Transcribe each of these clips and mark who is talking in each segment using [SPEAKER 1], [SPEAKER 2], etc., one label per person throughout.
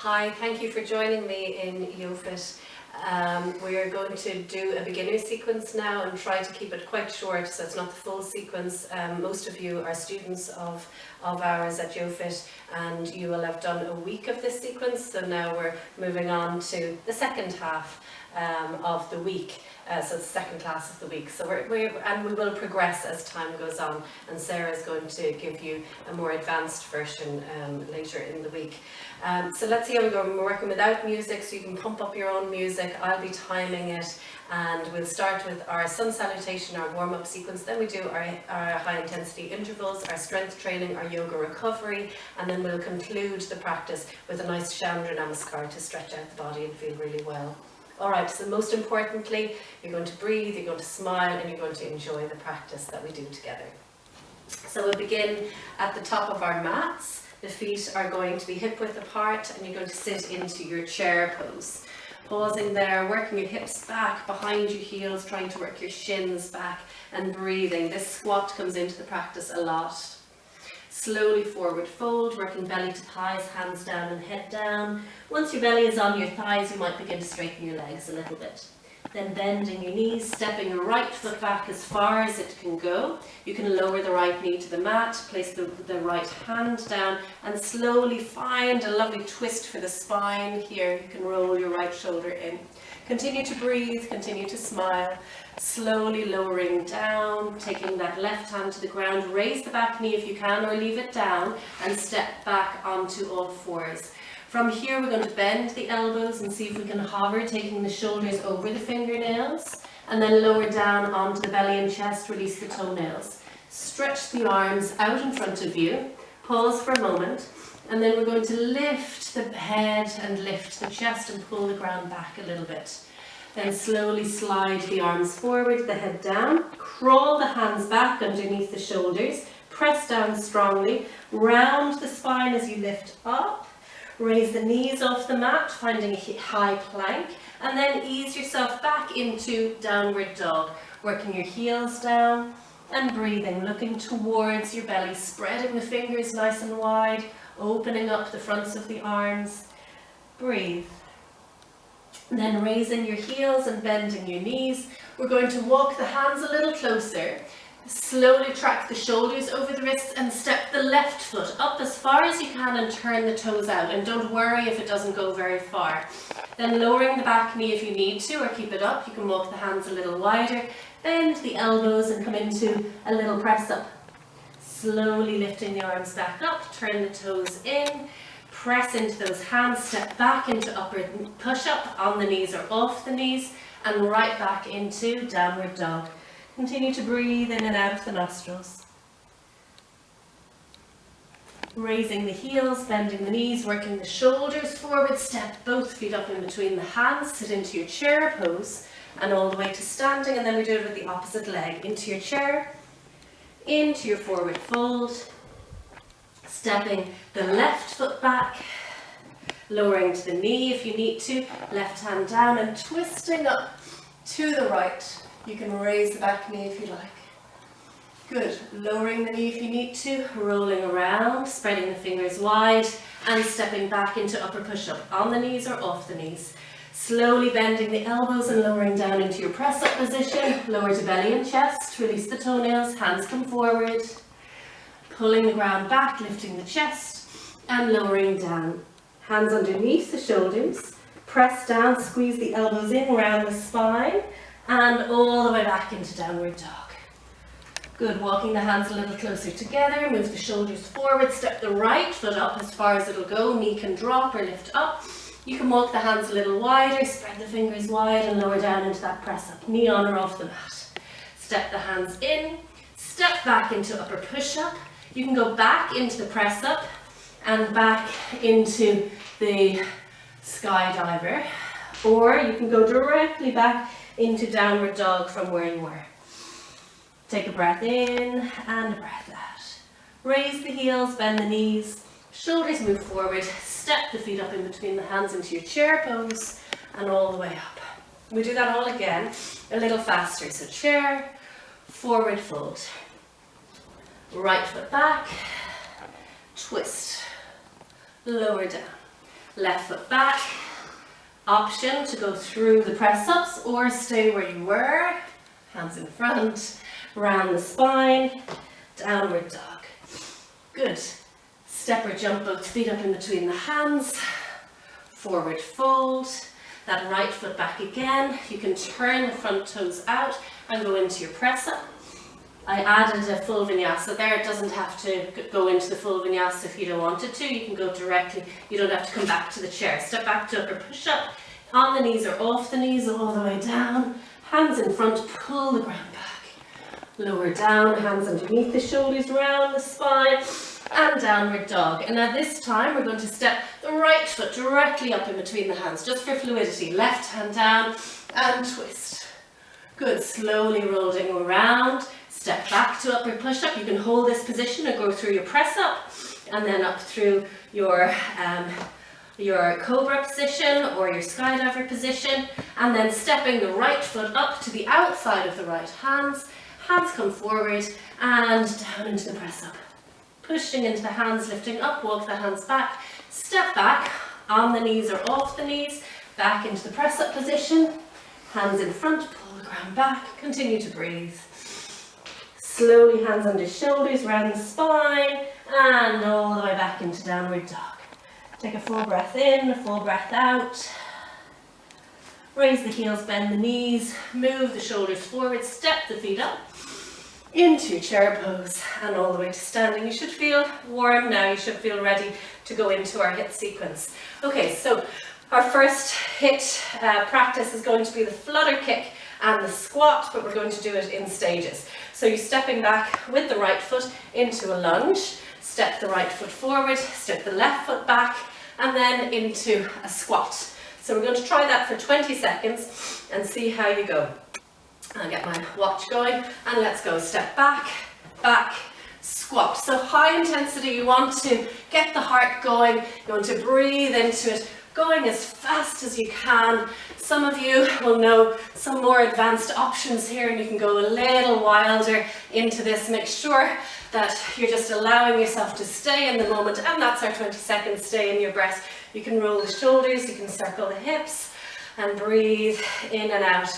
[SPEAKER 1] Hi, thank you for joining me in YoFit. We are going to do a beginner sequence now and try to keep it quite short, so it's not the full sequence. Most of you are students of ours at YoFit, and you will have done a week of this sequence, so now we're moving on to the second half of the week. So it's the second class of the week. So we will progress as time goes on, and Sarah is going to give you a more advanced version later in the week. So let's see how we go. We're working without music, so you can pump up your own music. I'll be timing it, and we'll start with our sun salutation, our warm-up sequence. Then we do our high intensity intervals, our strength training, our yoga recovery, and then we'll conclude the practice with a nice Chandra Namaskar to stretch out the body and feel really well. Alright, so most importantly, you're going to breathe, you're going to smile, and you're going to enjoy the practice that we do together. So we'll begin at the top of our mats. The feet are going to be hip width apart, and you're going to sit into your chair pose. Pausing there, working your hips back behind your heels, trying to work your shins back, and breathing. This squat comes into the practice a lot. Slowly forward fold, working belly to thighs, hands down and head down. Once your belly is on your thighs, you might begin to straighten your legs a little bit. Then bending your knees, stepping your right foot back as far as it can go. You can lower the right knee to the mat, place the right hand down, and slowly find a lovely twist for the spine here. You can roll your right shoulder in. Continue to breathe, continue to smile. Slowly lowering down, taking that left hand to the ground. Raise the back knee if you can, or leave it down, and step back onto all fours. From here, we're going to bend the elbows and see if we can hover, taking the shoulders over the fingernails, and then lower down onto the belly and chest, release the toenails. Stretch the arms out in front of you, pause for a moment, and then we're going to lift the head and lift the chest and pull the ground back a little bit. Then slowly slide the arms forward, the head down, crawl the hands back underneath the shoulders, press down strongly, round the spine as you lift up. Raise the knees off the mat, finding a high plank, and then ease yourself back into downward dog, working your heels down and breathing, looking towards your belly, spreading the fingers nice and wide, opening up the fronts of the arms. Breathe. Then raising your heels and bending your knees, we're going to walk the hands a little closer. Slowly track the shoulders over the wrists and step the left foot up as far as you can and turn the toes out, and don't worry if it doesn't go very far. Then lowering the back knee if you need to, or keep it up. You can walk the hands a little wider, bend the elbows and come into a little press up. Slowly lifting the arms back up, turn the toes in, press into those hands, step back into upward push up on the knees or off the knees, and right back into downward dog. Continue to breathe in and out of the nostrils. Raising the heels, bending the knees, working the shoulders forward, step both feet up in between the hands, sit into your chair pose, and all the way to standing, and then we do it with the opposite leg. Into your chair, into your forward fold, stepping the left foot back, lowering to the knee if you need to, left hand down, and twisting up to the right. You can raise the back knee if you like. Good. Lowering the knee if you need to, rolling around, spreading the fingers wide, and stepping back into upper push-up on the knees or off the knees. Slowly bending the elbows and lowering down into your press-up position. Lower to belly and chest, release the toenails, hands come forward. Pulling the ground back, lifting the chest, and lowering down. Hands underneath the shoulders, press down, squeeze the elbows in, round the spine, and all the way back into downward dog. Good, walking the hands a little closer together, move the shoulders forward, step the right foot up as far as it'll go, knee can drop or lift up. You can walk the hands a little wider, spread the fingers wide and lower down into that press up, knee on or off the mat. Step the hands in, step back into upper push up. You can go back into the press up and back into the skydiver, or you can go directly back into downward dog from where you were. Take a breath in and a breath out. Raise the heels, bend the knees, shoulders move forward, step the feet up in between the hands into your chair pose, and all the way up. We do that all again, a little faster. So chair, forward fold, right foot back, twist, lower down. left foot back. Option to go through the press-ups or stay where you were. Hands in front, round the spine, downward dog. Good. Step or jump both feet up in between the hands. Forward fold. That right foot back again. You can turn the front toes out and go into your press-up. I added a full vinyasa there. It doesn't have to go into the full vinyasa if you don't want it to. You can go directly. You don't have to come back to the chair. Step back to upper push-up. On the knees or off the knees, all the way down. Hands in front, pull the ground back. Lower down, hands underneath the shoulders, round the spine, and downward dog. And now this time we're going to step the right foot directly up in between the hands, just for fluidity. Left hand down and twist. Good, slowly rolling around. Step back to upper push-up. You can hold this position and go through your press-up, and then up through your cobra position or your skydiver position, and then stepping the right foot up to the outside of the right hands. Hands come forward and down into the press-up. Pushing into the hands, lifting up, walk the hands back, step back, on the knees or off the knees, back into the press-up position, hands in front, pull the ground back, continue to breathe. Slowly hands under shoulders, round the spine, and all the way back into downward dog. Take a full breath in, a full breath out. Raise the heels, bend the knees, move the shoulders forward, step the feet up into chair pose and all the way to standing. You should feel warm now, you should feel ready to go into our HIIT sequence. Okay, so our first HIIT practice is going to be the flutter kick and the squat, but we're going to do it in stages. So you're stepping back with the right foot into a lunge, step the right foot forward, step the left foot back, and then into a squat. So we're going to try that for 20 seconds and see how you go. I'll get my watch going and let's go. Step back, back, squat. So high intensity, you want to get the heart going, you want to breathe into it, going as fast as you can. Some of you will know some more advanced options here and you can go a little wilder into this. Make sure that you're just allowing yourself to stay in the moment, and that's our 20 seconds, stay in your breath. You can roll the shoulders, you can circle the hips and breathe in and out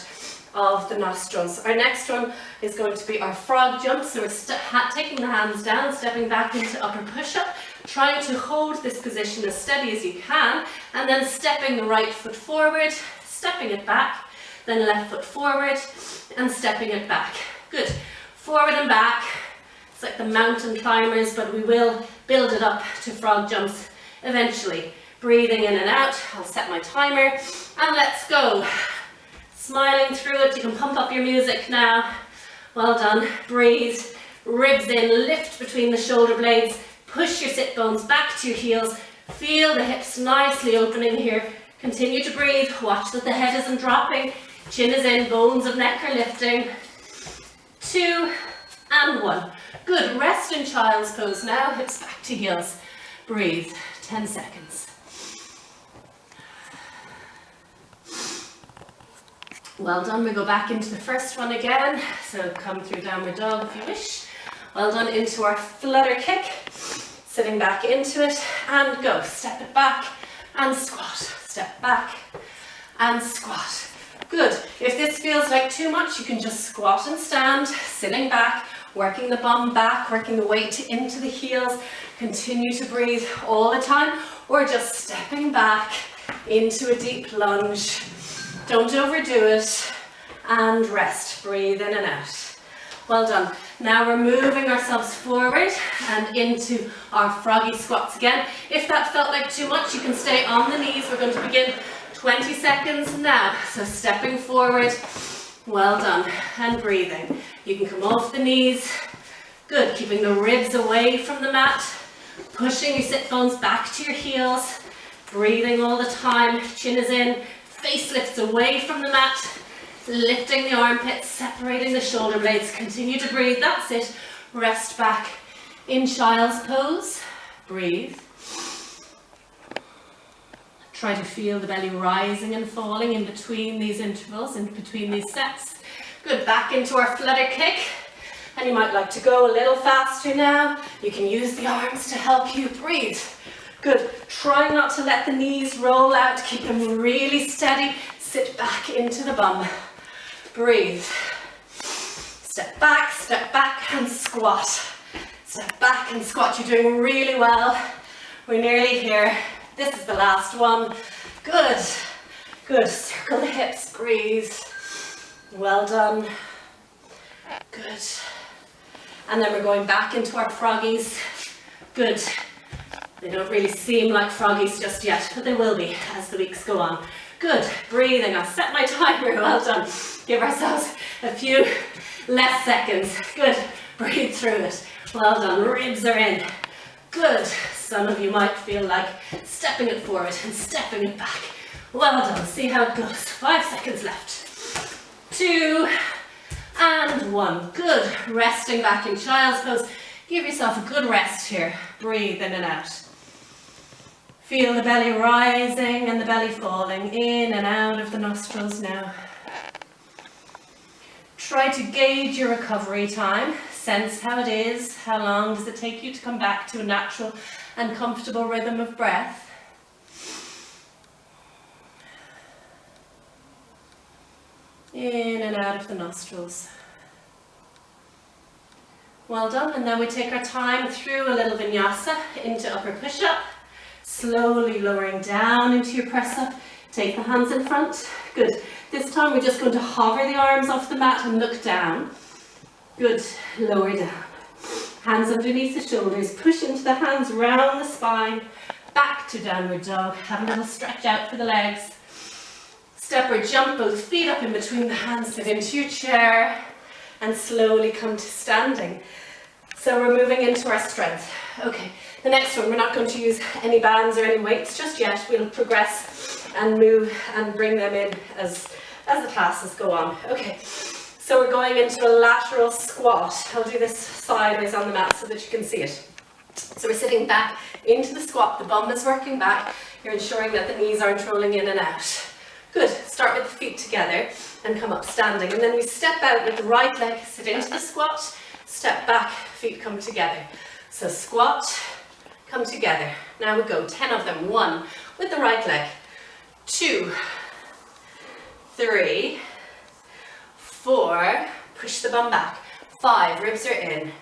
[SPEAKER 1] of the nostrils. Our next one is going to be our frog jump. So we're taking the hands down, stepping back into upper push-up, trying to hold this position as steady as you can, and then stepping the right foot forward, stepping it back, then left foot forward and stepping it back. Good. Forward and back. It's like the mountain climbers, but we will build it up to frog jumps eventually. Breathing in and out. I'll set my timer and let's go. Smiling through it. You can pump up your music now. Well done. Breathe. Ribs in. Lift between the shoulder blades. Push your sit bones back to your heels. Feel the hips nicely opening here. Continue to breathe. Watch that the head isn't dropping. Chin is in. Bones of neck are lifting. 2 and 1. Good. Rest in child's pose now. Hips back to heels. Breathe. 10 seconds. Well done. We go back into the first one again. So come through downward dog if you wish. Well done. Into our flutter kick. Sitting back into it and go. Step it back and squat. Step back and squat. Good. If this feels like too much, you can just squat and stand, sitting back, working the bum back, working the weight into the heels. Continue to breathe all the time, or just stepping back into a deep lunge. Don't overdo it, and rest. Breathe in and out. Well done. Now we're moving ourselves forward and into our froggy squats again. If that felt like too much, you can stay on the knees. We're going to begin 20 seconds now. So stepping forward. Well done. And breathing. You can come off the knees. Good. Keeping the ribs away from the mat. Pushing your sit bones back to your heels. Breathing all the time. Chin is in. Face lifts away from the mat. Lifting the armpits, separating the shoulder blades. Continue to breathe. That's it. Rest back in child's pose. Breathe. Try to feel the belly rising and falling in between these intervals, in between these sets. Good. Back into our flutter kick. And you might like to go a little faster now. You can use the arms to help you breathe. Good. Try not to let the knees roll out. Keep them really steady. Sit back into the bum. Breathe. Step back and squat. Step back and squat. You're doing really well. We're nearly here. This is the last one. Good. Good. Circle the hips. Breathe. Well done. Good. And then we're going back into our froggies. Good. They don't really seem like froggies just yet, but they will be as the weeks go on. Good. Breathing. I'll set my timer. Well done. Give ourselves a few less seconds. Good. Breathe through it. Well done. Ribs are in. Good. Some of you might feel like stepping it forward and stepping it back. Well done. See how it goes. 5 seconds left. 2 and 1. Good. Resting back in child's pose. Give yourself a good rest here. Breathe in and out. Feel the belly rising and the belly falling in and out of the nostrils now. Try to gauge your recovery time. Sense how it is. How long does it take you to come back to a natural and comfortable rhythm of breath? In and out of the nostrils. Well done. And then we take our time through a little vinyasa into upper push-up. Slowly lowering down into your press-up. Take the hands in front. Good. This time we're just going to hover the arms off the mat and look down. Good. Lower down. Hands underneath the shoulders. Push into the hands round the spine. Back to downward dog. Have a little stretch out for the legs. Step or jump both feet up in between the hands. Sit into your chair and slowly come to standing. So we're moving into our strength. Okay, the next one, we're not going to use any bands or any weights just yet. We'll progress and move and bring them in as the classes go on. Okay, so we're going into a lateral squat. I'll do this sideways on the mat so that you can see it. So we're sitting back into the squat. The bum is working back. You're ensuring that the knees aren't rolling in and out. Good. Start with the feet together and come up standing. And then we step out with the right leg, sit into the squat, step back, feet come together. So squat, come together. Now we go 10 of them. 1 with the right leg, 2, 3, 4, push the bum back, 5, ribs are in,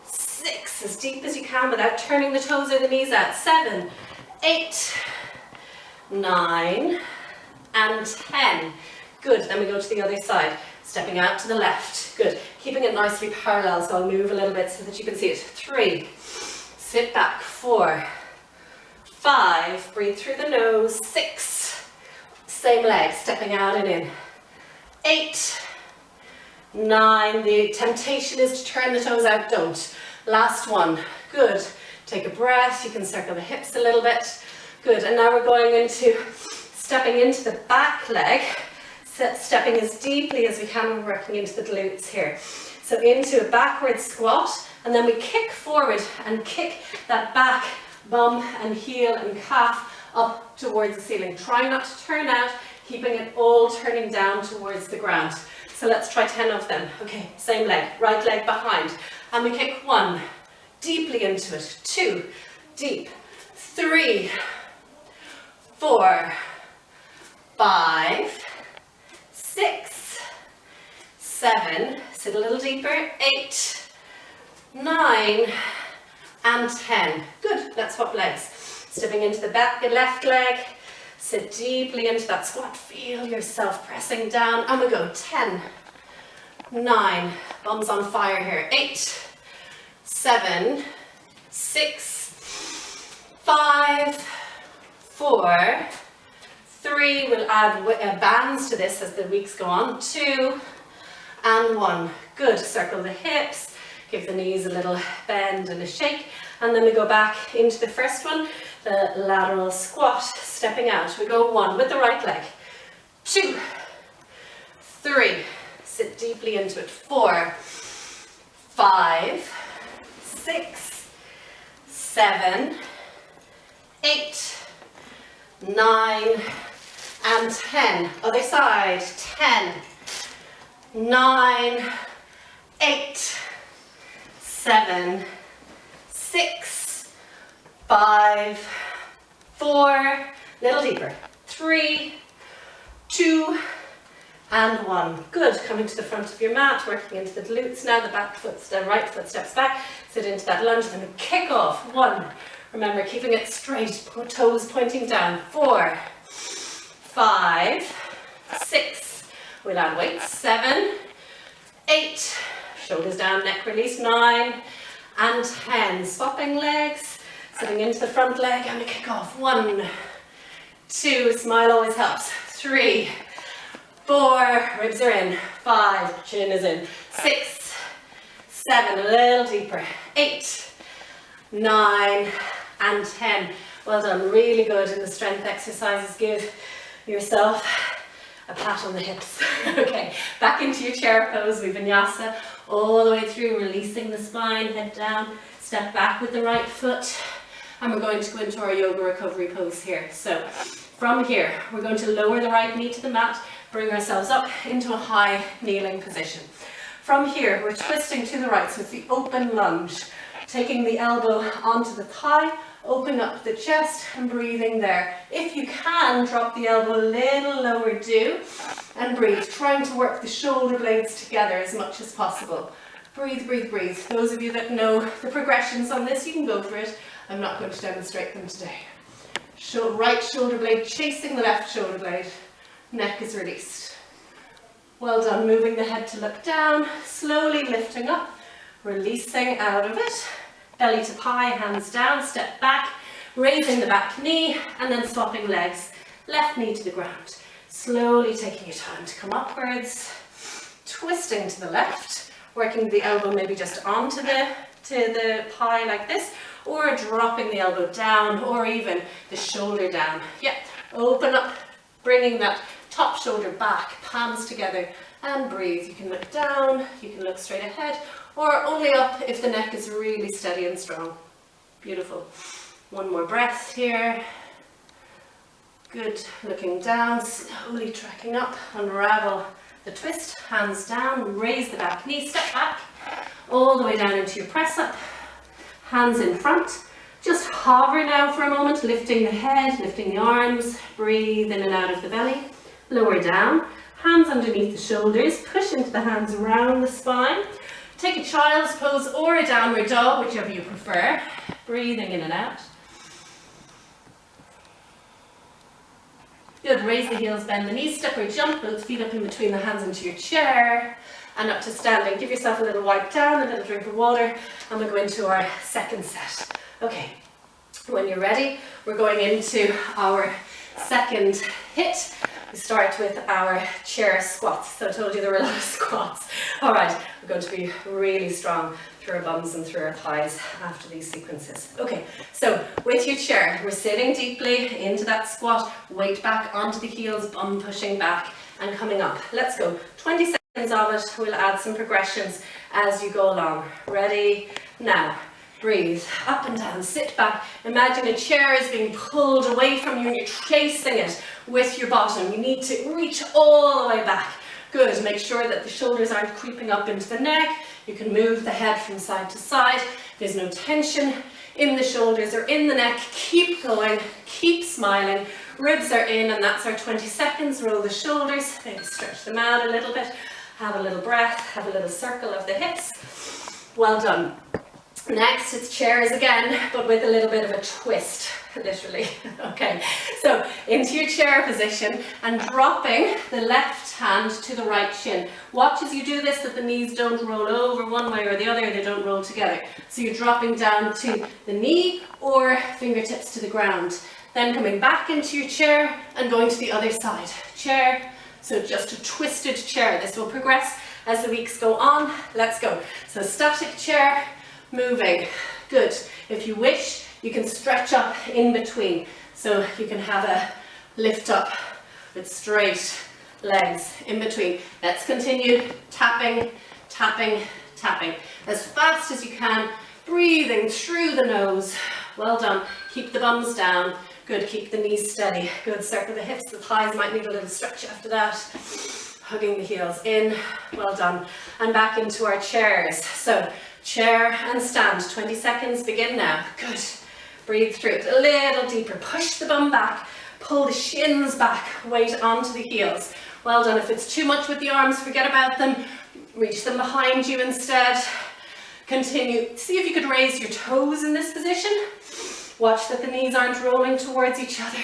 [SPEAKER 1] 6, as deep as you can without turning the toes or the knees out, 7, 8, 9, and 10. Good, then we go to the other side, stepping out to the left. Good, keeping it nicely parallel, so I'll move a little bit so that you can see it. 3, sit back, 4, 5, breathe through the nose, 6, same leg, stepping out and in, 8, 9, the temptation is to turn the toes out, don't. Last one, good, take a breath, you can circle the hips a little bit, good, and now we're going into stepping into the back leg, stepping as deeply as we can, we're working into the glutes here. So into a backward squat, and then we kick forward and kick that back bum and heel and calf up towards the ceiling. Try not to turn out, keeping it all turning down towards the ground. So let's try 10 of them. Okay, same leg, right leg behind. And we kick 1, deeply into it, 2, deep, 3, 4, 5, 6, 7, sit a little deeper, 8, 9, and 10. Good, let's swap legs. Stepping into the back, the left leg, sit deeply into that squat, feel yourself pressing down, and we go 10, 9, bums on fire here, 8, 7, 6, 5, 4, 3, we'll add bands to this as the weeks go on, 2, and 1. Good, circle the hips, give the knees a little bend and a shake, and then we go back into the first one, the lateral squat, stepping out. We go 1 with the right leg, 2, 3, sit deeply into it, 4, 5, 6, 7, 8, 9, and 10. Other side, 10, 9, 8, 7, 6, 5, 4, little deeper, 3, 2, and 1. Good, coming to the front of your mat, working into the glutes now, the right foot steps back, sit into that lunge, and then we kick off. 1, remember keeping it straight, toes pointing down. 4, 5, 6, we'll add weight, 7, 8, shoulders down, neck release, 9, and 10. Swapping legs, sitting into the front leg, and we kick off. 1, 2, smile always helps. 3, 4, ribs are in. 5, chin is in. 6, 7, a little deeper. 8, 9, and 10. Well done, really good in the strength exercises. Give yourself a pat on the hips. Okay, back into your chair pose, vinyasa, all the way through, releasing the spine, head down, step back with the right foot, and we're going to go into our yoga recovery pose here. So from here, we're going to lower the right knee to the mat, bring ourselves up into a high kneeling position. From here, we're twisting to the right, so it's the open lunge, taking the elbow onto the thigh, open up the chest and breathing there. If you can, drop the elbow a little lower, do, and breathe, trying to work the shoulder blades together as much as possible. Breathe, breathe, breathe. Those of you that know the progressions on this, you can go for it. I'm not going to demonstrate them today. Right shoulder blade chasing the left shoulder blade. Neck is released. Well done, moving the head to look down, slowly lifting up, releasing out of it. Belly to pie, hands down, step back, raising the back knee, and then swapping legs. Left knee to the ground. Slowly taking your time to come upwards, twisting to the left, working the elbow maybe just onto the pie like this, or dropping the elbow down, or even the shoulder down. Yeah, open up, bringing that top shoulder back, palms together, and breathe. You can look down, you can look straight ahead, or only up if the neck is really steady and strong. Beautiful. One more breath here. Good, looking down, slowly tracking up, unravel the twist, hands down, raise the back knee, step back, all the way down into your press up, hands in front. Just hover now for a moment, lifting the head, lifting the arms, breathe in and out of the belly, lower down, hands underneath the shoulders, push into the hands around the spine. Take a child's pose or a downward dog, whichever you prefer. Breathing in and out. Good, raise the heels, bend the knees, step or jump, both feet up in between the hands into your chair, and up to standing. Give yourself a little wipe down, a little drink of water, and we'll go into our second set. Okay, when you're ready, we're going into our second hit. We start with our chair squats. So I told you there were a lot of squats. All right, we're going to be really strong through our bums and through our thighs after these sequences. Okay, so with your chair, we're sitting deeply into that squat, weight back onto the heels, bum pushing back and coming up. Let's go. 20 seconds of it. We'll add some progressions as you go along. Ready? Now. Breathe, up and down, sit back. Imagine a chair is being pulled away from you and you're chasing it with your bottom. You need to reach all the way back. Good, make sure that the shoulders aren't creeping up into the neck. You can move the head from side to side. There's no tension in the shoulders or in the neck. Keep going, keep smiling. Ribs are in, and that's our 20 seconds. Roll the shoulders, maybe stretch them out a little bit. Have a little breath, have a little circle of the hips. Well done. Next, it's chairs again, but with a little bit of a twist, literally. Okay, so into your chair position and dropping the left hand to the right shin. Watch as you do this that the knees don't roll over one way or the other, they don't roll together. So you're dropping down to the knee or fingertips to the ground. Then coming back into your chair and going to the other side. Chair, so just a twisted chair. This will progress as the weeks go on. Let's go. So static chair, moving. Good. If you wish, you can stretch up in between. So you can have a lift up with straight legs in between. Let's continue tapping, tapping, tapping. As fast as you can, breathing through the nose. Well done. Keep the bums down. Good. Keep the knees steady. Good. Circle the hips. The thighs might need a little stretch after that. Hugging the heels in. Well done. And back into our chairs. So chair and stand. 20 seconds. Begin now. Good. Breathe through it. A little deeper. Push the bum back. Pull the shins back. Weight onto the heels. Well done. If it's too much with the arms, forget about them. Reach them behind you instead. Continue. See if you could raise your toes in this position. Watch that the knees aren't rolling towards each other.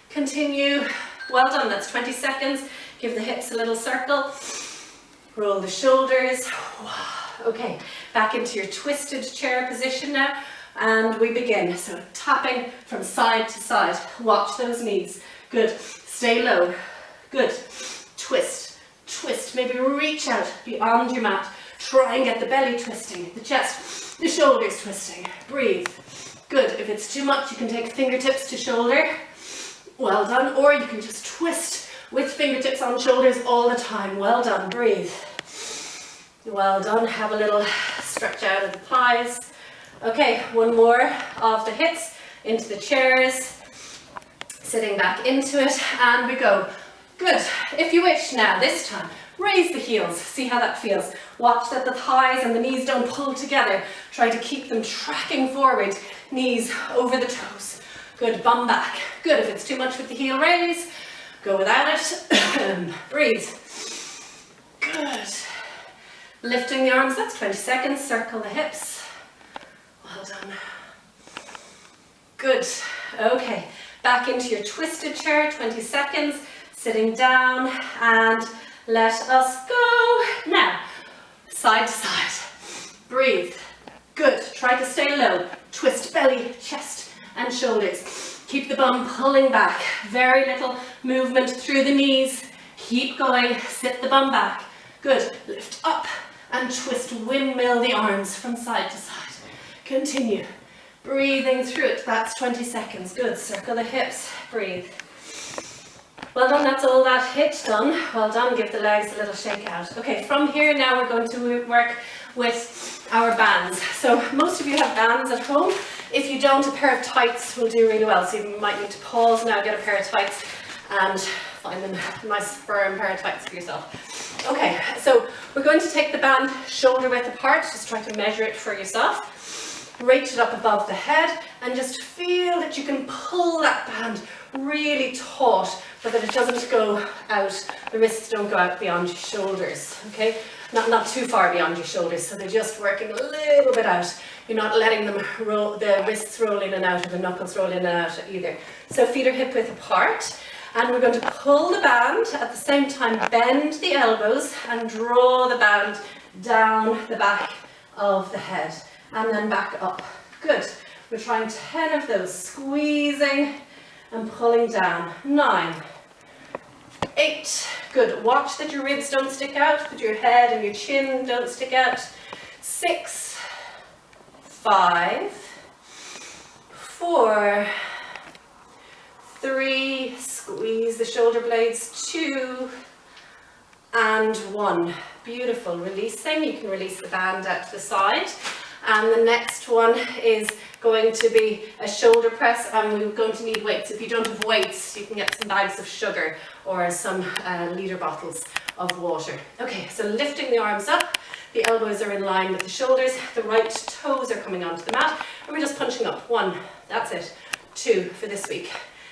[SPEAKER 1] Continue. Well done. That's 20 seconds. Give the hips a little circle. Roll the shoulders. Okay, back into your twisted chair position now. And we begin. So tapping from side to side. Watch those knees. Good. Stay low. Good. Twist. Twist. Maybe reach out beyond your mat. Try and get the belly twisting, the chest, the shoulders twisting. Breathe. Good. If it's too much, you can take fingertips to shoulder. Well done. Or you can just twist with fingertips on shoulders all the time. Well done. Breathe. Well done. Have a little stretch out of the thighs. Okay, one more of the hips into the chairs. Sitting back into it, and we go. Good. If you wish now, this time, raise the heels. See how that feels. Watch that the thighs and the knees don't pull together. Try to keep them tracking forward. Knees over the toes. Good. Bum back. Good. If it's too much with the heel raise, go without it. Breathe. Good. Lifting the arms. That's 20 seconds. Circle the hips. Well done. Good. Okay. Back into your twisted chair. 20 seconds. Sitting down, and let us go. Now, side to side. Breathe. Good. Try to stay low. Twist belly, chest, and shoulders. Keep the bum pulling back. Very little movement through the knees. Keep going. Sit the bum back. Good. Lift up and twist, windmill the arms from side to side. Continue. Breathing through it. That's 20 seconds. Good. Circle the hips. Breathe. Well done, that's all that hit done. Well done, give the legs a little shake out. Okay, from here now we're going to work with our bands. So most of you have bands at home. If you don't, a pair of tights will do really well. So you might need to pause now, get a pair of tights and find a nice firm pair of tights for yourself. Okay, so we're going to take the band shoulder width apart. Just try to measure it for yourself. Reach it up above the head and just feel that you can pull that band really taut, but that it doesn't go out, the wrists don't go out beyond your shoulders, okay? Not too far beyond your shoulders, so they're just working a little bit out. You're not letting them roll, the wrists roll in and out, or the knuckles roll in and out either. So feet are hip width apart, and we're going to pull the band, at the same time bend the elbows and draw the band down the back of the head, and then back up. Good. We're trying 10 of those, squeezing and pulling down. 9, 8, good. Watch that your ribs don't stick out, that your head and your chin don't stick out. 6, 5, 4, 3, squeeze the shoulder blades, 2, and 1. Beautiful. Releasing. You can release the band out to the side. And the next one is going to be a shoulder press, and we're going to need weights. If you don't have weights, you can get some bags of sugar or some litre bottles of water. Okay, so lifting the arms up, the elbows are in line with the shoulders, the right toes are coming onto the mat, and we're just punching up. 1, that's it. 2 for this week.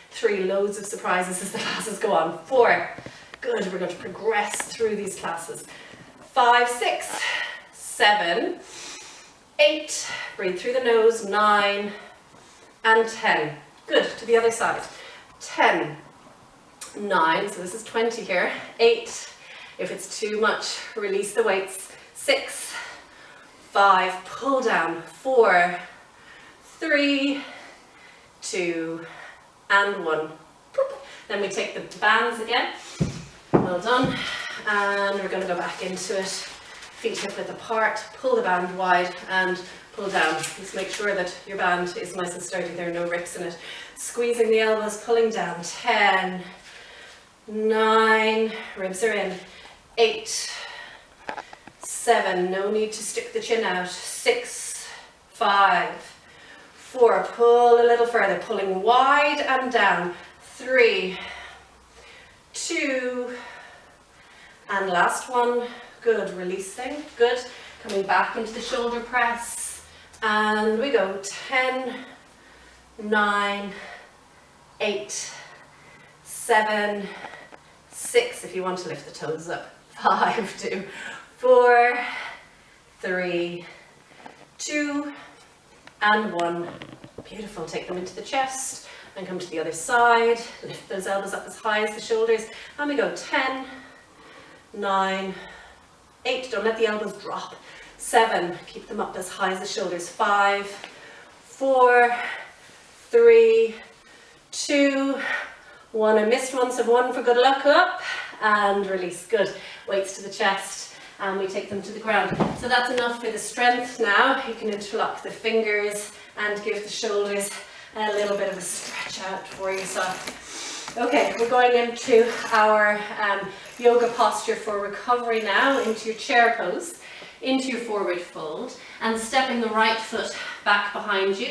[SPEAKER 1] 3, loads of surprises as the classes go on. 4, good, we're going to progress through these classes. 5, 6, 7, 8, breathe through the nose, 9, and 10. Good, to the other side. 10, 9, so this is 20 here. 8, if it's too much, release the weights. 6, 5, pull down. 4, 3, 2, and 1. Then we take the bands again. Well done. And we're going to go back into it. Feet hip width apart, pull the band wide and pull down. Just make sure that your band is nice and sturdy, there are no rips in it. Squeezing the elbows, pulling down. 10, 9, ribs are in. 8, 7, no need to stick the chin out. 6, 5, 4, pull a little further, pulling wide and down. 3, 2, and last one. Good, releasing, good. Coming back into the shoulder press, and we go. 10, 9, 8, 7, 6, if you want to lift the toes up, 5, 2, 4, 3, 2, and 1. Beautiful. Take them into the chest and come to the other side. Lift those elbows up as high as the shoulders. And we go 10, 9, 8. Don't let the elbows drop. 7. Keep them up as high as the shoulders. 5, 4, 3, 2, 1. I missed one, so 1 for good luck. Up and release. Good. Weights to the chest. And we take them to the ground. So that's enough for the strength now. You can interlock the fingers and give the shoulders a little bit of a stretch out for yourself. Okay, we're going into our yoga posture for recovery now, into your chair pose, into your forward fold, and stepping the right foot back behind you,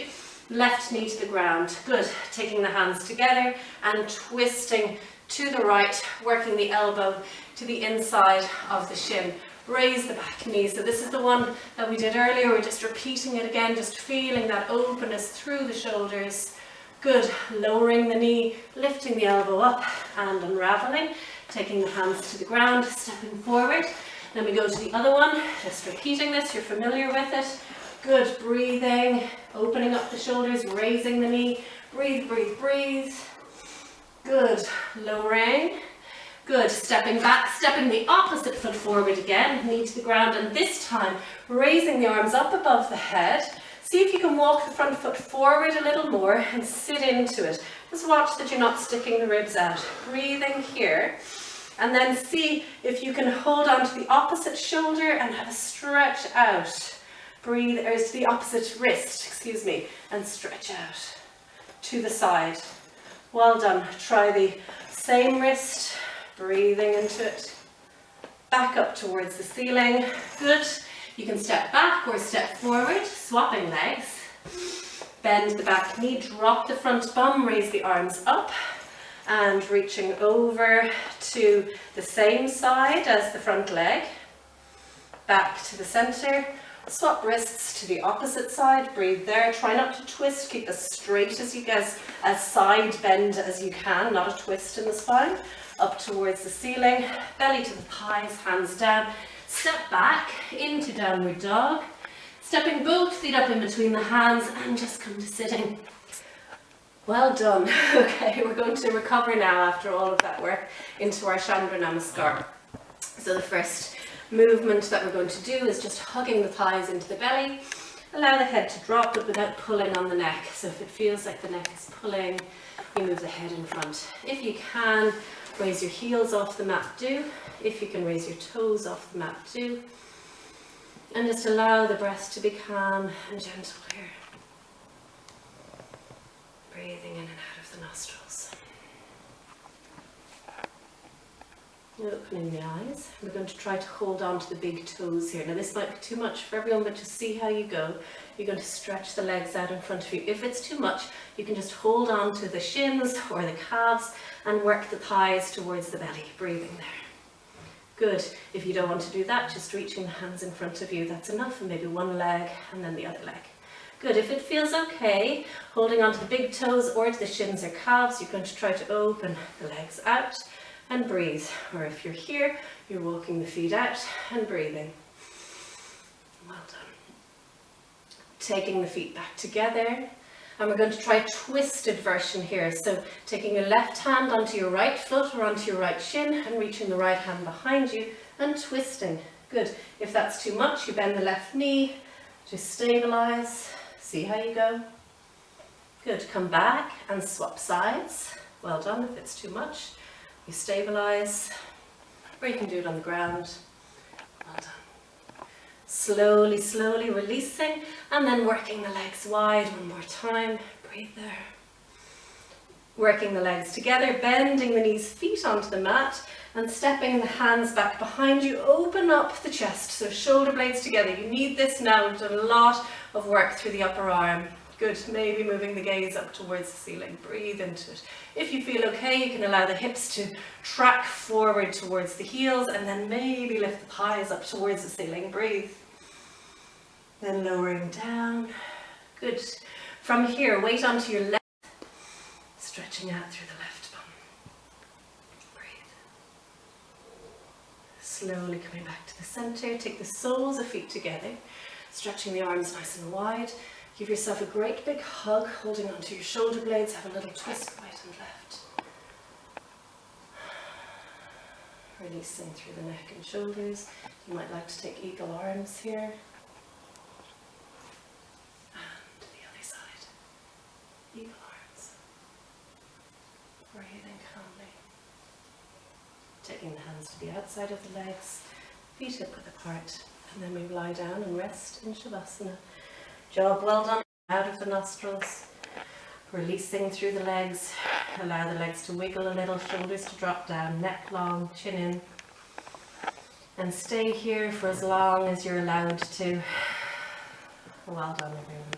[SPEAKER 1] left knee to the ground. Good. Taking the hands together and twisting to the right, working the elbow to the inside of the shin. Raise the back knee. So this is the one that we did earlier. We're just repeating it again, just feeling that openness through the shoulders. Good. Lowering the knee, lifting the elbow up and unraveling. Taking the hands to the ground, stepping forward. Then we go to the other one, just repeating this. You're familiar with it. Good. Breathing, opening up the shoulders, raising the knee. Breathe, breathe, breathe. Good. Lowering. Good. Stepping back, stepping the opposite foot forward again, knee to the ground, and this time raising the arms up above the head. See if you can walk the front foot forward a little more and sit into it. Just watch that you're not sticking the ribs out. Breathing here, and then see if you can hold on to the opposite shoulder and have a stretch out. Breathe, or to the opposite wrist, excuse me, and stretch out to the side. Well done. Try the same wrist. Breathing into it, back up towards the ceiling. Good. You can step back or step forward, swapping legs. Bend the back knee, drop the front bum, raise the arms up, and reaching over to the same side as the front leg. Back to the center. Swap wrists to the opposite side. Breathe there. Try not to twist. Keep as straight as you guys, as side bend as you can, not a twist in the spine. Up towards the ceiling, belly to the thighs, hands down. Step back into downward dog. Stepping both feet up in between the hands and just come to sitting. Well done. Okay, we're going to recover now after all of that work into our Chandra Namaskar. So the first movement that we're going to do is just hugging the thighs into the belly. Allow the head to drop, but without pulling on the neck. So if it feels like the neck is pulling, you move the head in front. If you can, raise your heels off the mat, do. If you can raise your toes off the mat, do. And just allow the breath to be calm and gentle here. Breathing in and out of the nostrils. Opening the eyes. We're going to try to hold on to the big toes here. Now this might be too much for everyone, but just see how you go. You're going to stretch the legs out in front of you. If it's too much, you can just hold on to the shins or the calves and work the thighs towards the belly. Breathing there. Good. If you don't want to do that, just reaching the hands in front of you. That's enough. And maybe one leg and then the other leg. Good. If it feels okay, holding on to the big toes or to the shins or calves, you're going to try to open the legs out and breathe. Or if you're here, you're walking the feet out and breathing. Well done. Taking the feet back together. And we're going to try a twisted version here. So taking your left hand onto your right foot or onto your right shin and reaching the right hand behind you and twisting. Good. If that's too much, you bend the left knee to stabilize. See how you go. Good. Come back and swap sides. Well done. If it's too much, you stabilize. Or you can do it on the ground. Well done. Slowly, slowly releasing and then working the legs wide one more time. Breathe there. Working the legs together, bending the knees, feet onto the mat and stepping the hands back behind you. Open up the chest, so shoulder blades together. You need this now. We've done a lot of work through the upper arm. Good. Maybe moving the gaze up towards the ceiling. Breathe into it. If you feel okay, you can allow the hips to track forward towards the heels and then maybe lift the thighs up towards the ceiling. Breathe. Then lowering down. Good. From here, weight onto your left, stretching out through the left bum. Breathe. Slowly coming back to the center. Take the soles of feet together, stretching the arms nice and wide. Give yourself a great big hug, holding onto your shoulder blades. Have a little twist right and left. Releasing through the neck and shoulders. You might like to take eagle arms here. And the other side. Eagle arms. Breathing calmly. Taking the hands to the outside of the legs, feet hip width apart, and then we lie down and rest in Shavasana. Jaw well done, out of the nostrils, releasing through the legs. Allow the legs to wiggle a little, shoulders to drop down, neck long, chin in. And stay here for as long as you're allowed to. Well done, everyone.